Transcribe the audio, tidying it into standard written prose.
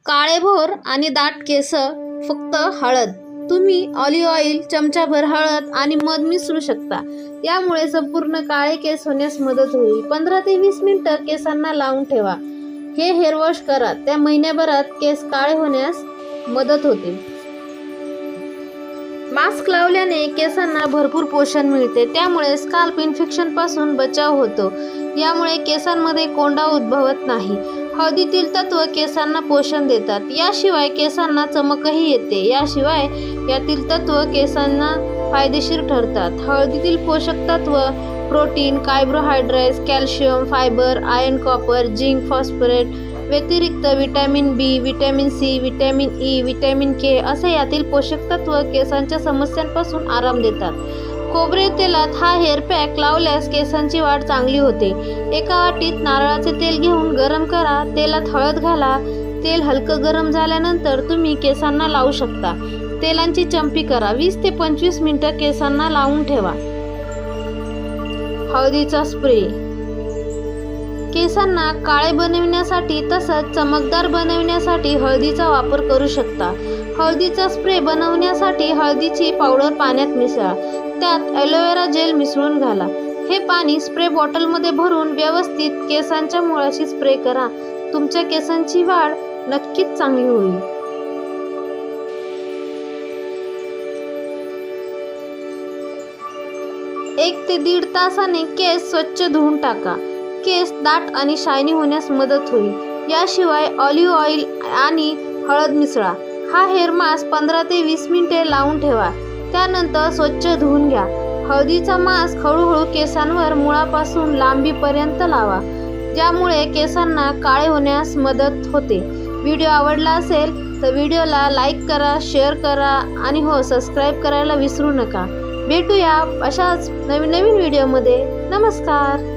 काळेभोर आणि दाट केस फक्त हळद. तुम्ही ऑलिव्ह ऑइल, चमचाभर हळद आणि मध मिसळू शकता. यामुळे संपूर्ण काळे केस होण्यास मदत होईल. 15 ते 20 मिनिटं केसांना लावून ठेवा. हे हेअर वॉश करा. त्या महिन्याभरात केस काळे होण्यास मदत होते. मास्क लावल्याने केसांना भरपूर पोषण मिळते. त्यामुळे स्काल्प इन्फेक्शन पासून बचाव होतो. यामुळे केसांमध्ये कोंडा उद्भवत नाही. हळदीतील तत्व केसांना पोषण देतात. याशिवाय केसांना चमकही येते. याशिवाय यातील तत्व केसांना फायदेशीर ठरतात. हळदीतील पोषक तत्व protein, carbohydrates, calcium, fibre, iron, copper, zinc, phosphorus व्यतिरिक्त vitamin B, vitamin C, vitamin E, vitamin K असे यातील पोषक तत्व केसांच्या समस्यांपासून आराम देतात. खोबरे तेलात हा हेअर पॅक लावल्यास केसांची वाढ चांगली होते. एका वाटीत नारळाचे तेल घेऊन गरम करा. तेलात हळद घाला. तेल हलकं गरम झाल्यानंतर तुम्ही केसांना लावू शकता. तेलांची चंपी करा. 20 ते 25 मिनिटं केसांना लावून ठेवा. हळदीचा स्प्रे केसांना काळे बनविण्यासाठी तसंच चमकदार बनविण्यासाठी हळदीचा वापर करू शकता. हळदीचा स्प्रे बनवण्यासाठी हळदीची पावडर पाण्यात मिसळा. त्यात ॲलोवेरा जेल मिसळून घाला. हे पाणी स्प्रे बॉटलमध्ये भरून व्यवस्थित केसांच्या मुळाशी स्प्रे करा. तुमच्या केसांची वाढ नक्कीच चांगली होईल. 1 ते 1.5 तासाने केस स्वच्छ धुवून टाका. केस दाट आणि शायनी होण्यास मदत होईल. याशिवाय ऑलिव्ह ऑइल आणि हळद मिसळा. हा हेअर मास्क 15 ते 20 मिनिटे लावून ठेवा. त्यानंतर स्वच्छ धुवून घ्या. हळदीचा मास्क हळूहळू केसांवर मुळापासून लांबीपर्यंत लावा. ज्यामुळे केसांना काळे होण्यास मदत होते. व्हिडिओ आवडला असेल तर व्हिडिओला लाईक करा, शेअर करा आणि सबस्क्राईब करायला विसरू नका. भेटूया अशाच नवीन व्हिडिओमध्ये. नमस्कार.